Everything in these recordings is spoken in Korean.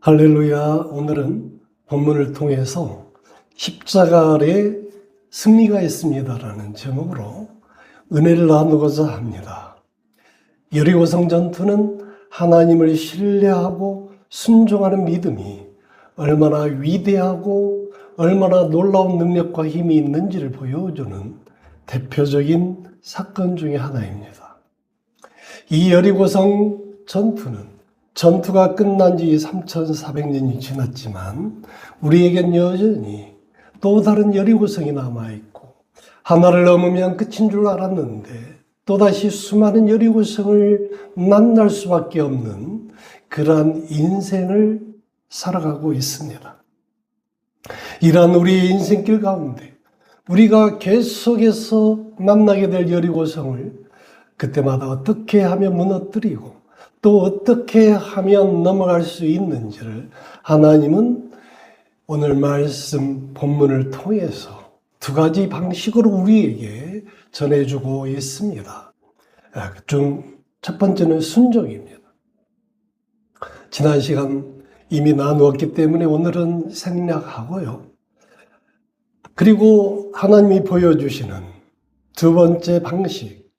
할렐루야. 오늘은 본문을 통해서 십자가 아래 승리가 있습니다라는 제목으로 은혜를 나누고자 합니다. 여리고성 전투는 하나님을 신뢰하고 순종하는 믿음이 얼마나 위대하고 얼마나 놀라운 능력과 힘이 있는지를 보여주는 대표적인 사건 중에 하나입니다. 이 여리고성 전투가 끝난 지 3,400년이 지났지만 우리에겐 여전히 또 다른 여리고성이 남아있고 하나를 넘으면 끝인 줄 알았는데 또다시 수많은 여리고성을 만날 수밖에 없는 그러한 인생을 살아가고 있습니다. 이러한 우리의 인생길 가운데 우리가 계속해서 만나게 될 여리고성을 그때마다 어떻게 하면 무너뜨리고 또 어떻게 하면 넘어갈 수 있는지를 하나님은 오늘 말씀 본문을 통해서 두 가지 방식으로 우리에게 전해주고 있습니다. 첫 번째는 순종입니다. 지난 시간 이미 나누었기 때문에 오늘은 생략하고요. 그리고 하나님이 보여주시는 두 번째 방식,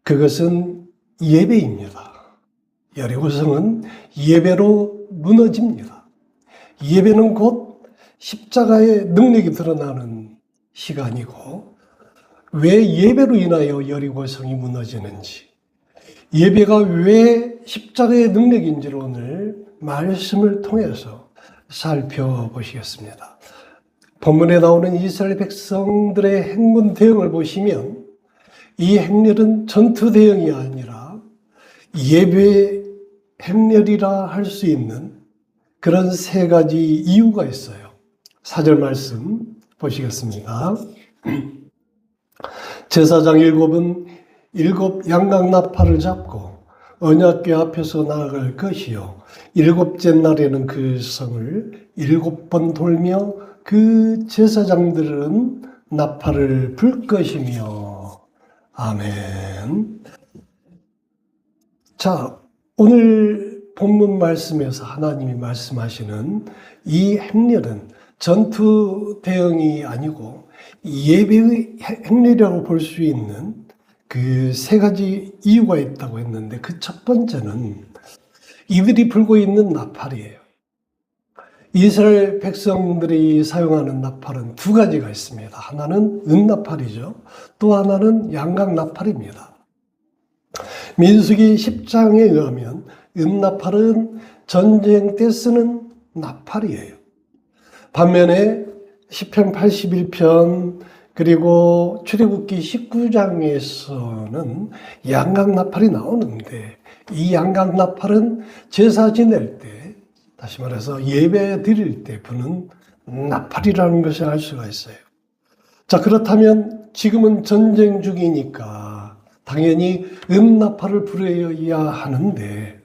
그것은 예배입니다. 여리고성은 예배로 무너집니다. 예배는 곧 십자가의 능력이 드러나는 시간이고, 왜 예배로 인하여 여리고성이 무너지는지, 예배가 왜 십자가의 능력인지를 오늘 말씀을 통해서 살펴보시겠습니다. 본문에 나오는 이스라엘 백성들의 행군 대응을 보시면 이 행렬은 전투 대응이 아니라 예배 행렬이라 할 수 있는 그런 세 가지 이유가 있어요. 4절 말씀 보시겠습니다. 제사장 7은 7 양각나팔을 잡고 언약궤 앞에서 나아갈 것이요 7째 날에는 그 성을 7번 돌며 그 제사장들은 나팔을 불 것이며. 아멘. 자, 오늘 본문 말씀에서 하나님이 말씀하시는 이 행렬은 전투 대응이 아니고 예배의 행렬이라고 볼 수 있는 그 세 가지 이유가 있다고 했는데, 그 첫 번째는 이들이 불고 있는 나팔이에요. 이스라엘 백성들이 사용하는 나팔은 두 가지가 있습니다. 하나는 은나팔이죠. 또 하나는 양각나팔입니다. 민수기 10장에 의하면 은나팔은 전쟁 때 쓰는 나팔이에요. 반면에 시편 81편 그리고 출애굽기 19장에서는 양각나팔이 나오는데, 이 양각나팔은 제사 지낼 때, 다시 말해서 예배 드릴 때 부는 나팔이라는 것을 알 수가 있어요. 자, 그렇다면 지금은 전쟁 중이니까 당연히 은나팔을 불어야 하는데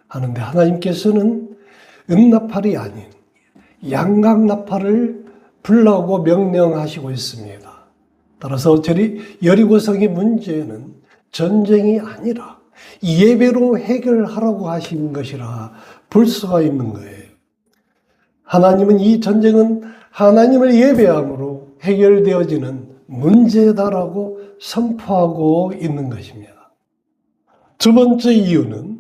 하나님께서는 은나팔이 아닌 양각나팔을 불라고 명령하시고 있습니다. 따라서 여리고성의 문제는 전쟁이 아니라 예배로 해결하라고 하신 것이라 볼 수가 있는 거예요. 하나님은 이 전쟁은 하나님을 예배함으로 해결되어지는 문제다라고 선포하고 있는 것입니다. 두 번째 이유는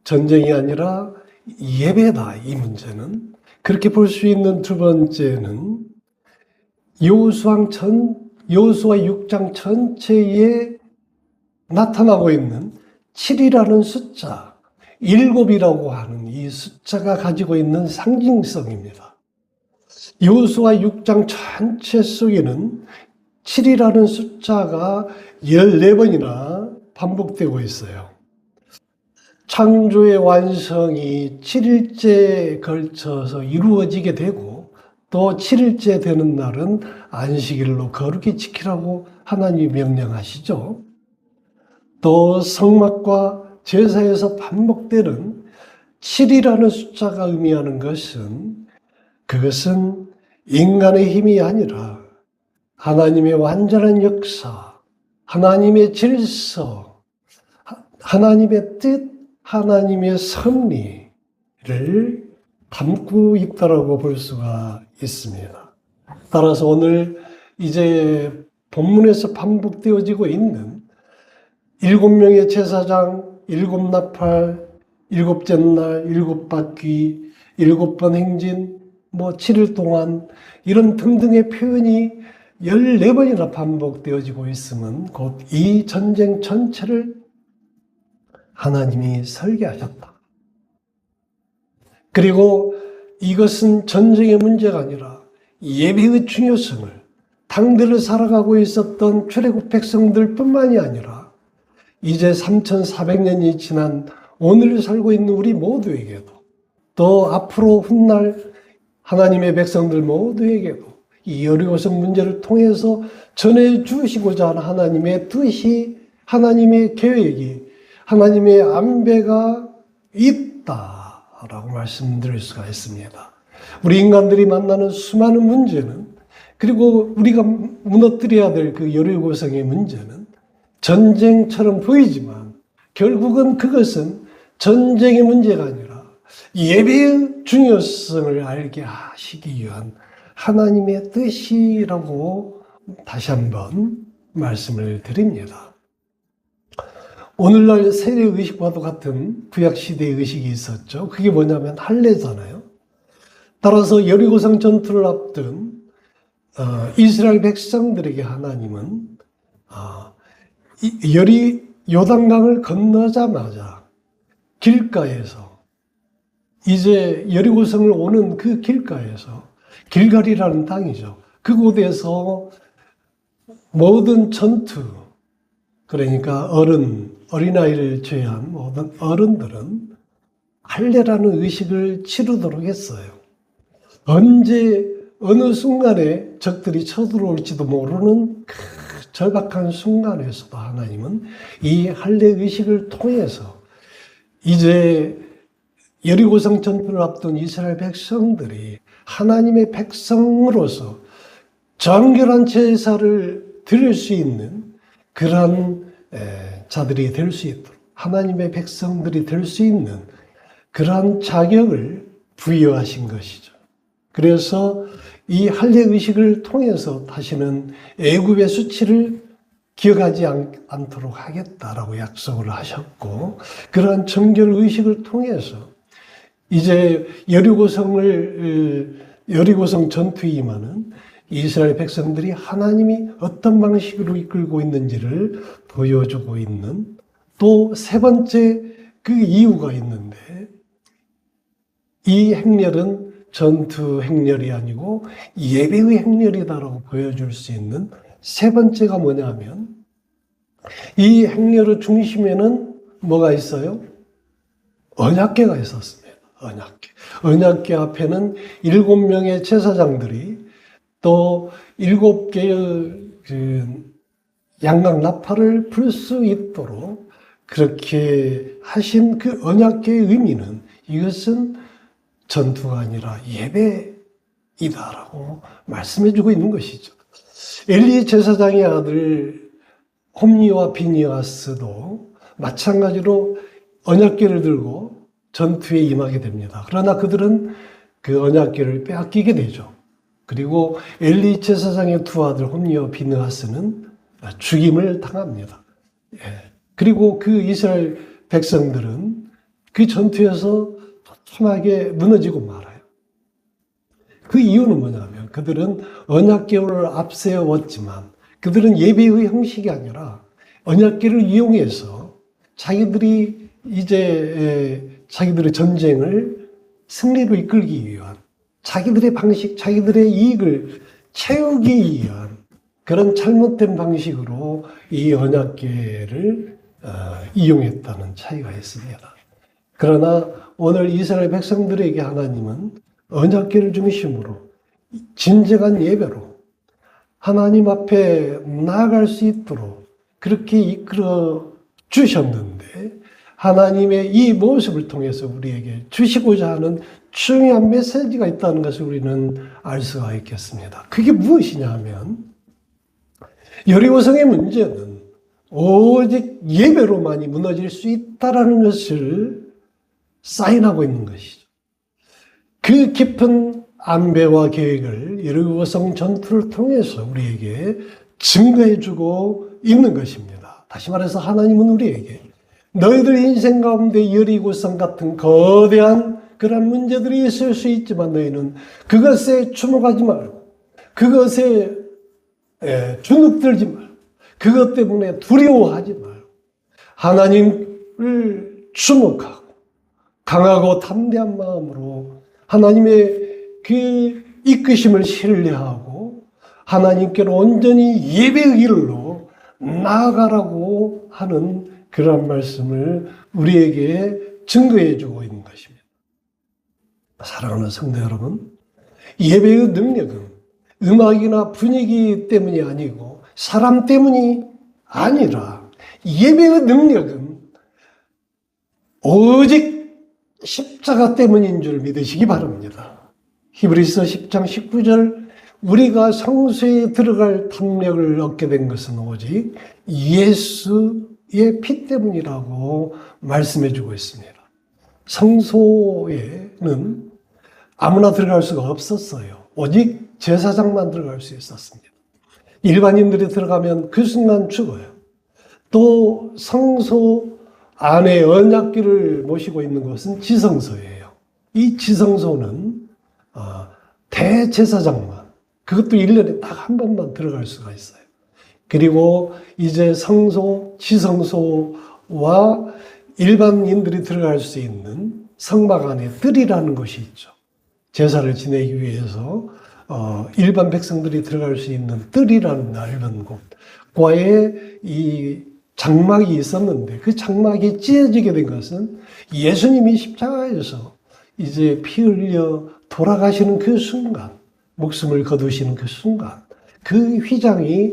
전쟁이 아니라 예배다. 이 문제는 그렇게 볼 수 있는 두 번째는 여호수아 6장 전체에 나타나고 있는 7이라는 숫자, 7이라고 하는 이 숫자가 가지고 있는 상징성입니다. 여호수아 6장 전체 속에는 7이라는 숫자가 14번이나 반복되고 있어요. 창조의 완성이 7일째에 걸쳐서 이루어지게 되고, 또 7일째 되는 날은 안식일로 거룩히 지키라고 하나님이 명령하시죠. 또 성막과 제사에서 반복되는 7이라는 숫자가 의미하는 것은, 그것은 인간의 힘이 아니라 하나님의 완전한 역사, 하나님의 질서, 하나님의 뜻, 하나님의 섭리를 담고 있다라고 볼 수가 있습니다. 따라서 오늘 이제 본문에서 반복되어지고 있는 7명의 제사장, 7나팔, 7째 날, 7바퀴, 7번 행진, 7일 동안 이런 등등의 표현이 14번이나 반복되어지고 있으면 곧 이 전쟁 전체를 하나님이 설계하셨다. 그리고 이것은 전쟁의 문제가 아니라 예배의 중요성을 당대를 살아가고 있었던 출애굽 백성들뿐만이 아니라 이제 3400년이 지난 오늘 살고 있는 우리 모두에게도 또 앞으로 훗날 하나님의 백성들 모두에게도 이 여리고성 문제를 통해서 전해주시고자 하는 하나님의 뜻이, 하나님의 계획이, 하나님의 안배가 있다라고 말씀드릴 수가 있습니다. 우리 인간들이 만나는 수많은 문제는, 그리고 우리가 무너뜨려야 될 그 여리고성의 문제는 전쟁처럼 보이지만 결국은 그것은 전쟁의 문제가 아니라 예배의 중요성을 알게 하시기 위한 하나님의 뜻이라고 다시 한번 말씀을 드립니다. 오늘날 세례의식과도 같은 구약시대의 의식이 있었죠. 그게 뭐냐면 할례잖아요. 따라서 여리고성 전투를 앞둔 이스라엘 백성들에게 하나님은 요단강을 건너자마자 길가에서, 이제 여리고성을 오는 그 길가에서, 길갈이라는 땅이죠. 그곳에서 모든 전투, 그러니까 어린아이를 제외한 모든 어른들은 할례라는 의식을 치르도록 했어요. 언제 어느 순간에 적들이 쳐들어올지도 모르는 그 절박한 순간에서도 하나님은 이 할례 의식을 통해서 이제 여리고성 전투를 앞둔 이스라엘 백성들이 하나님의 백성으로서 정결한 제사를 드릴 수 있는 그러한 자들이 될 수 있도록, 하나님의 백성들이 될 수 있는 그러한 자격을 부여하신 것이죠. 그래서 이 할례 의식을 통해서 다시는 애굽의 수치를 기억하지 않도록 하겠다라고 약속을 하셨고, 그러한 정결 의식을 통해서 이제 여리고성 전투에 임하는 이스라엘 백성들이 하나님이 어떤 방식으로 이끌고 있는지를 보여주고 있는, 또 세 번째 그 이유가 있는데, 이 행렬은 전투 행렬이 아니고 예배의 행렬이다라고 보여줄 수 있는 세 번째가 뭐냐면, 이 행렬의 중심에는 뭐가 있어요? 언약궤가 있었습니다. 언약궤 앞에는 7명의 제사장들이 또 7개의 양각 나팔을 불 수 있도록 그렇게 하신 그 언약궤의 의미는, 이것은 전투가 아니라 예배이다라고 말씀해주고 있는 것이죠. 엘리 제사장의 아들 홈니와 비니아스도 마찬가지로 언약궤를 들고 전투에 임하게 됩니다. 그러나 그들은 그 언약궤를 빼앗기게 되죠. 그리고 엘리 제사장의 두 아들 홈니와 비니아스는 죽임을 당합니다. 그리고 그 이스라엘 백성들은 그 전투에서 도톰하게 무너지고 말아요. 그 이유는 뭐냐면, 그들은 언약궤를 앞세웠지만 그들은 예배의 형식이 아니라 언약궤를 이용해서 자기들이 이제 자기들의 전쟁을 승리로 이끌기 위한, 자기들의 방식, 자기들의 이익을 채우기 위한 그런 잘못된 방식으로 이 언약궤를 이용했다는 차이가 있습니다. 그러나 오늘 이스라엘 백성들에게 하나님은 언약궤를 중심으로 진정한 예배로 하나님 앞에 나아갈 수 있도록 그렇게 이끌어 주셨는데, 하나님의 이 모습을 통해서 우리에게 주시고자 하는 중요한 메시지가 있다는 것을 우리는 알 수가 있겠습니다. 그게 무엇이냐 하면, 여리고성의 문제는 오직 예배로만이 무너질 수 있다라는 것을 사인하고 있는 것이죠. 그 깊은 안배와 계획을 여리고성 전투를 통해서 우리에게 증거해주고 있는 것입니다. 다시 말해서 하나님은 우리에게 너희들 인생 가운데 여리고성 같은 거대한 그런 문제들이 있을 수 있지만 너희는 그것에 주목하지 말고 그것에 주눅들지 말고 그것 때문에 두려워하지 말고 하나님을 주목하고 강하고 담대한 마음으로 하나님의 그 이끄심을 신뢰하고 하나님께로 온전히 예배의 길로 나아가라고 하는 그런 말씀을 우리에게 증거해 주고 있는 것입니다. 사랑하는 성도 여러분, 예배의 능력은 음악이나 분위기 때문이 아니고 사람 때문이 아니라 예배의 능력은 오직 십자가 때문인 줄 믿으시기 바랍니다. 히브리서 10장 19절 우리가 성소에 들어갈 탐력을 얻게 된 것은 오직 예수의 피 때문이라고 말씀해 주고 있습니다. 성소에는 아무나 들어갈 수가 없었어요. 오직 제사장만 들어갈 수 있었습니다. 일반인들이 들어가면 그 순간 죽어요. 또 성소 안에 언약궤를 모시고 있는 것은 지성소예요. 이 지성소는 대제사장만, 그것도 1년에 딱 한 번만 들어갈 수가 있어요. 그리고 이제 성소, 지성소와 일반인들이 들어갈 수 있는 성막 안에 뜰이라는 곳이 있죠. 제사를 지내기 위해서 일반 백성들이 들어갈 수 있는 뜰이라는 넓은 곳과에 이 장막이 있었는데 그 장막이 찢어지게 된 것은 예수님이 십자가에서 이제 피 흘려 돌아가시는 그 순간, 목숨을 거두시는 그 순간, 그 휘장이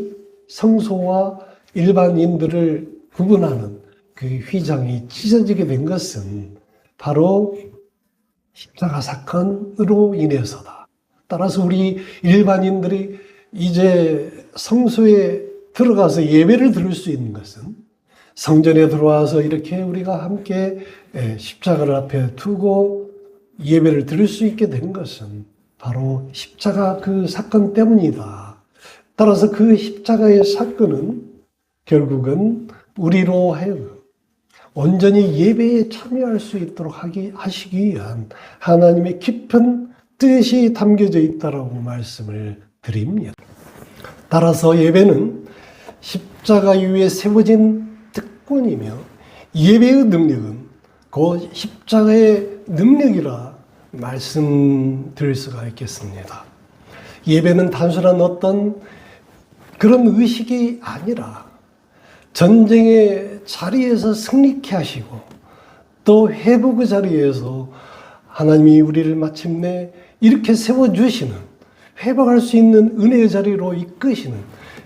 성소와 일반인들을 구분하는 그 휘장이 찢어지게 된 것은 바로 십자가 사건으로 인해서다. 따라서 우리 일반인들이 이제 성소에 들어가서 예배를 드릴 수 있는 것은 성전에 들어와서 이렇게 우리가 함께 십자가를 앞에 두고 예배를 드릴 수 있게 된 것은 바로 십자가 그 사건 때문이다. 따라서 그 십자가의 사건은 결국은 우리로 하여금 온전히 예배에 참여할 수 있도록 하시기 위한 하나님의 깊은 뜻이 담겨져 있다라고 말씀을 드립니다. 따라서 예배는 십자가 위에 세워진 특권이며 예배의 능력은 그 십자가의 능력이라 말씀드릴 수가 있겠습니다. 예배는 단순한 어떤 그런 의식이 아니라 전쟁의 자리에서 승리케 하시고 또 회복의 자리에서 하나님이 우리를 마침내 이렇게 세워주시는 회복할 수 있는 은혜의 자리로 이끄시는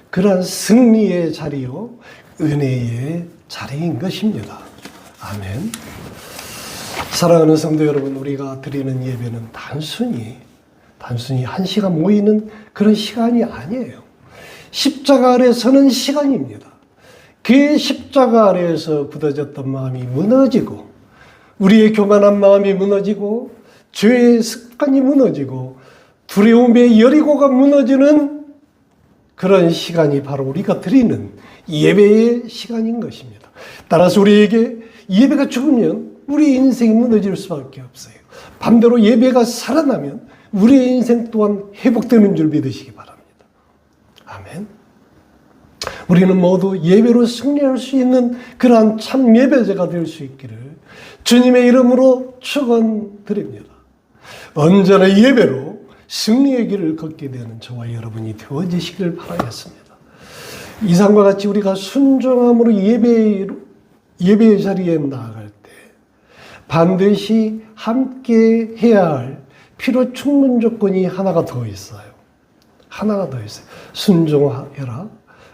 그러한 승리의 자리요 은혜의 자리인 것입니다. 아멘. 사랑하는 성도 여러분, 우리가 드리는 예배는 단순히 한 시간 모이는 그런 시간이 아니에요. 십자가 아래 서는 시간입니다. 그 십자가 아래에서 굳어졌던 마음이 무너지고 우리의 교만한 마음이 무너지고 죄의 습관이 무너지고 두려움의 여리고가 무너지는 그런 시간이 바로 우리가 드리는 예배의 시간인 것입니다. 따라서 우리에게 예배가 죽으면 우리의 인생이 무너질 수밖에 없어요. 반대로 예배가 살아나면 우리의 인생 또한 회복되는 줄 믿으시기 바랍니다. 아멘. 우리는 모두 예배로 승리할 수 있는 그러한 참 예배자가 될 수 있기를 주님의 이름으로 축원드립니다. 언제나 예배로 승리의 길을 걷게 되는 저와 여러분이 되어지시길 바라겠습니다. 이상과 같이 우리가 순종함으로 예배의 자리에 나아갈 때 반드시 함께 해야 할 필요 충분 조건이 하나가 더 있어요. 하나가 더 있어요. 순종하여라.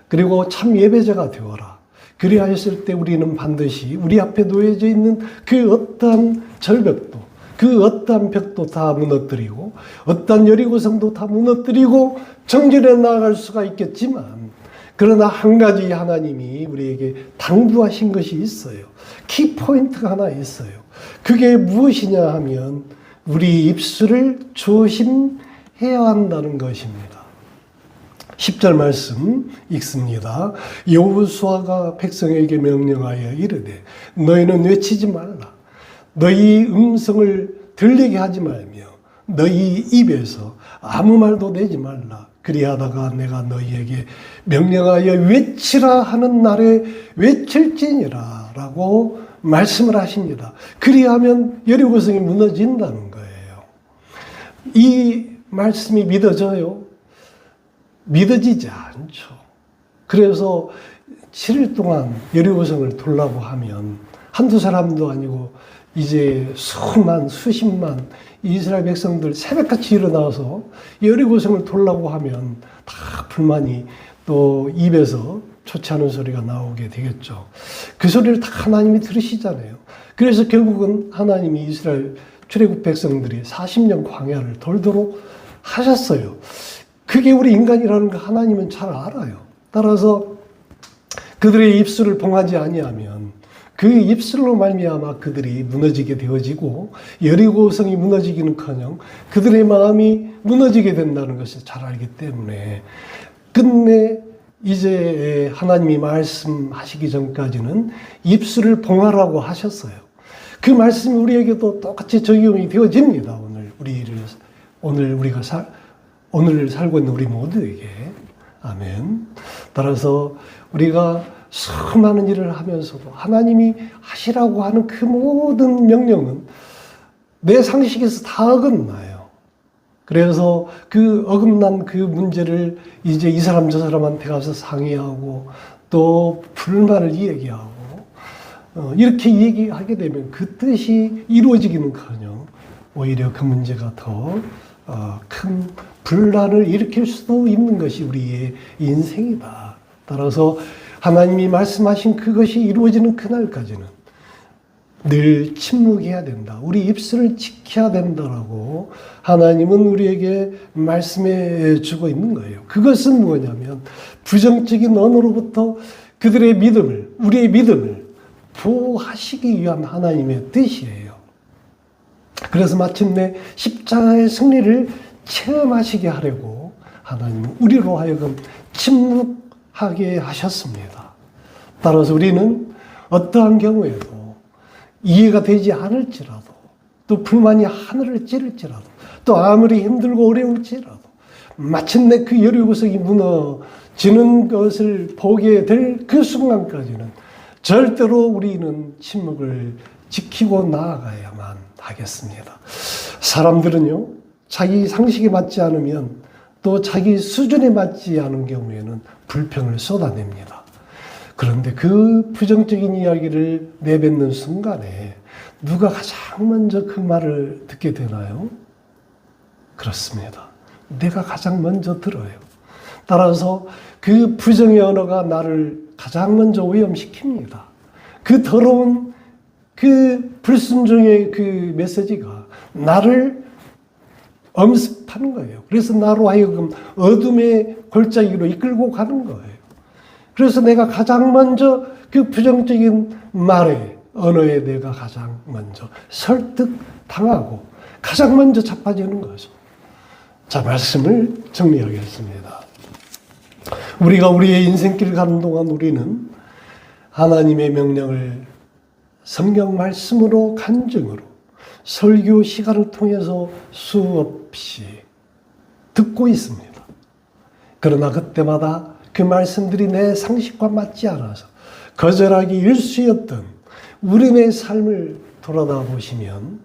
그리고 참 예배자가 되어라. 그리하 했을 때 우리는 반드시 우리 앞에 놓여져 있는 그 어떠한 절벽도 그 어떠한 벽도 다 무너뜨리고 어떠한 여리고성도 다 무너뜨리고 정진해 나아갈 수가 있겠지만 그러나 한 가지 하나님이 우리에게 당부하신 것이 있어요. 키포인트가 하나 있어요. 그게 무엇이냐 하면 우리 입술을 조심해야 한다는 것입니다. 10절 말씀 읽습니다. 여호수아가 백성에게 명령하여 이르되 너희는 외치지 말라. 너희 음성을 들리게 하지 말며 너희 입에서 아무 말도 내지 말라. 그리하다가 내가 너희에게 명령하여 외치라 하는 날에 외칠지니라 라고 말씀을 하십니다. 그리하면 여리고성이 무너진다는 거예요. 이 말씀이 믿어져요? 믿어지지 않죠. 그래서 7일 동안 여리고성을 돌라고 하면 한두 사람도 아니고 이제 수만 수십만 이스라엘 백성들 새벽같이 일어나서 여리고성을 돌라고 하면 다 불만이 또 입에서 좋지 않은 소리가 나오게 되겠죠. 그 소리를 다 하나님이 들으시잖아요. 그래서 결국은 하나님이 이스라엘 출애굽 백성들이 40년 광야를 돌도록 하셨어요. 그게 우리 인간이라는 거 하나님은 잘 알아요. 따라서 그들의 입술을 봉하지 아니하면 그 입술로 말미암아 그들이 무너지게 되어지고 여리고성이 무너지기는커녕 그들의 마음이 무너지게 된다는 것을 잘 알기 때문에 끝내 이제 하나님이 말씀하시기 전까지는 입술을 봉하라고 하셨어요. 그 말씀이 우리에게도 똑같이 적용이 되어집니다. 오늘 살고 있는 우리 모두에게. 아멘. 따라서 우리가 수많은 일을 하면서도 하나님이 하시라고 하는 그 모든 명령은 내 상식에서 다 어긋나요. 그래서 그 어긋난 그 문제를 이제 이 사람 저 사람한테 가서 상의하고 또 불만을 이야기하고 이렇게 얘기하게 되면 그 뜻이 이루어지기는커녕 오히려 그 문제가 더 큰 분란을 일으킬 수도 있는 것이 우리의 인생이다. 따라서 하나님이 말씀하신 그것이 이루어지는 그날까지는 늘 침묵해야 된다. 우리 입술을 지켜야 된다라고 하나님은 우리에게 말씀해 주고 있는 거예요. 그것은 뭐냐면 부정적인 언어로부터 그들의 믿음을, 우리의 믿음을 보호하시기 위한 하나님의 뜻이에요. 그래서 마침내 십자가의 승리를 체험하시게 하려고 하나님은 우리로 하여금 침묵하게 하셨습니다. 따라서 우리는 어떠한 경우에도 이해가 되지 않을지라도 또 불만이 하늘을 찌를지라도 또 아무리 힘들고 어려울지라도 마침내 그 여리고성이 무너지는 것을 보게 될 그 순간까지는 절대로 우리는 침묵을 지키고 나아가야만 하겠습니다. 사람들은요, 자기 상식에 맞지 않으면 또 자기 수준에 맞지 않은 경우에는 불평을 쏟아냅니다. 그런데 그 부정적인 이야기를 내뱉는 순간에 누가 가장 먼저 그 말을 듣게 되나요? 그렇습니다. 내가 가장 먼저 들어요. 따라서 그 부정의 언어가 나를 가장 먼저 오염시킵니다. 그 더러운 그 불순종의 그 메시지가 나를 엄습하는 거예요. 그래서 나로 하여금 어둠의 골짜기로 이끌고 가는 거예요. 그래서 내가 가장 먼저 그 부정적인 말에, 언어에 내가 가장 먼저 설득당하고 가장 먼저 자빠지는 거죠. 자, 말씀을 정리하겠습니다. 우리가 우리의 인생길을 가는 동안 우리는 하나님의 명령을 성경 말씀으로 간증으로 설교 시간을 통해서 수없이 듣고 있습니다. 그러나 그때마다 그 말씀들이 내 상식과 맞지 않아서 거절하기 일쑤였던 우리의 삶을 돌아다 보시면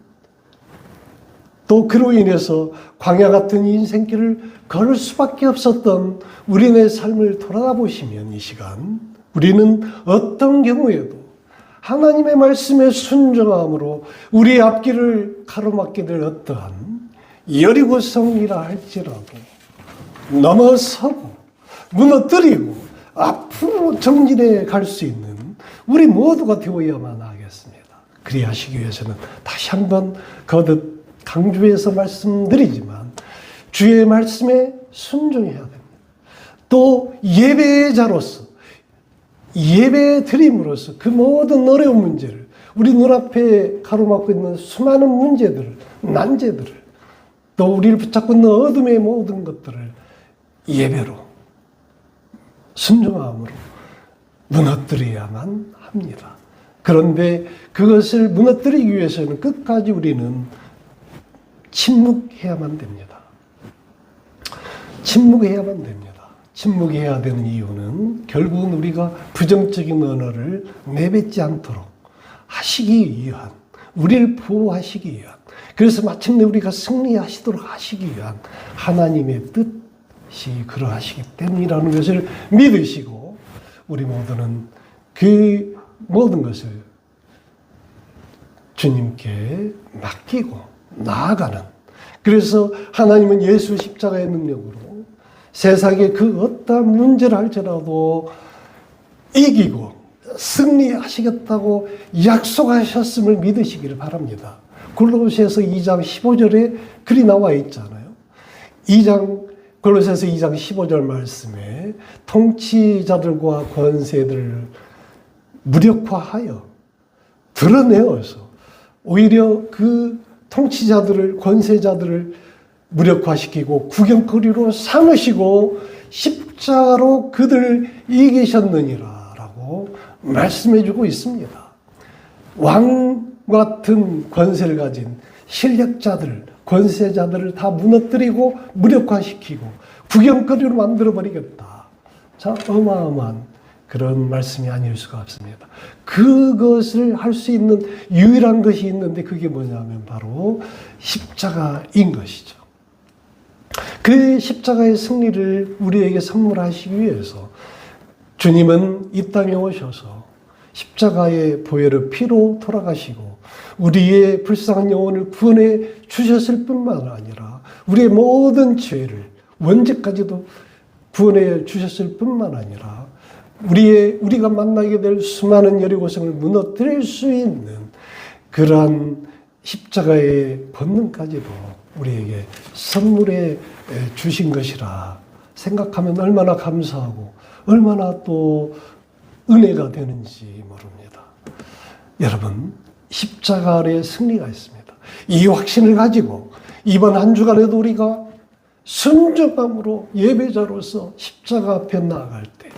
또 그로 인해서 광야 같은 인생길을 걸을 수밖에 없었던 우리의 삶을 돌아다 보시면 이 시간 우리는 어떤 경우에도 하나님의 말씀에 순종함으로 우리 앞길을 가로막게 될 어떠한 여리고성이라 할지라도 넘어서고 무너뜨리고 앞으로 정진해 갈 수 있는 우리 모두가 되어야만 하겠습니다. 그리하시기 위해서는 다시 한번 거듭 강조해서 말씀드리지만 주의 말씀에 순종해야 됩니다. 또 예배자로서 예배 드림으로써 그 모든 어려운 문제를 우리 눈앞에 가로막고 있는 수많은 문제들을 난제들을 또 우리를 붙잡고 있는 어둠의 모든 것들을 예배로 순종함으로 무너뜨려야만 합니다. 그런데 그것을 무너뜨리기 위해서는 끝까지 우리는 침묵해야만 됩니다. 침묵해야만 됩니다. 침묵해야 되는 이유는 결국은 우리가 부정적인 언어를 내뱉지 않도록 하시기 위한, 우리를 보호하시기 위한, 그래서 마침내 우리가 승리하시도록 하시기 위한 하나님의 뜻이 그러하시기 때문이라는 것을 믿으시고 우리 모두는 그 모든 것을 주님께 맡기고 나아가는, 그래서 하나님은 예수 십자가의 능력으로 세상에 그 어떠한 문제를 할지라도 이기고 승리하시겠다고 약속하셨음을 믿으시기를 바랍니다. 골로새서 2장 15절에 글이 나와 있잖아요. 골로새서 2장 15절 말씀에 통치자들과 권세들을 무력화하여 드러내어서 오히려 그 통치자들을, 권세자들을 무력화시키고 구경거리로 삼으시고 십자가로 그들을 이기셨느니라 라고 말씀해주고 있습니다. 왕 같은 권세를 가진 실력자들, 권세자들을 다 무너뜨리고 무력화시키고 구경거리로 만들어버리겠다. 자, 어마어마한 그런 말씀이 아닐 수가 없습니다. 그것을 할 수 있는 유일한 것이 있는데 그게 뭐냐면 바로 십자가인 것이죠. 그 십자가의 승리를 우리에게 선물하시기 위해서 주님은 이 땅에 오셔서 십자가의 보혈의 피로 돌아가시고 우리의 불쌍한 영혼을 구원해 주셨을 뿐만 아니라 우리의 모든 죄를 원죄까지도 구원해 주셨을 뿐만 아니라 우리가 만나게 될 수많은 여리고성을 무너뜨릴 수 있는 그러한 십자가의 권능까지도 우리에게 선물해 주신 것이라 생각하면 얼마나 감사하고 얼마나 또 은혜가 되는지 모릅니다. 여러분, 십자가 아래 승리가 있습니다. 이 확신을 가지고 이번 한 주간에도 우리가 순종함으로 예배자로서 십자가 앞에 나아갈 때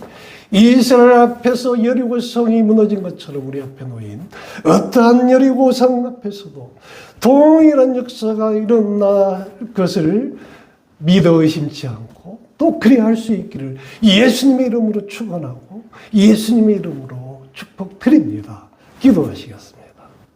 이스라엘 앞에서 여리고성이 무너진 것처럼 우리 앞에 놓인 어떠한 여리고성 앞에서도 동일한 역사가 일어날 것을 믿어 의심치 않고 또 그래야 할 수 있기를 예수님의 이름으로 축원하고 예수님의 이름으로 축복드립니다. 기도하시겠습니다.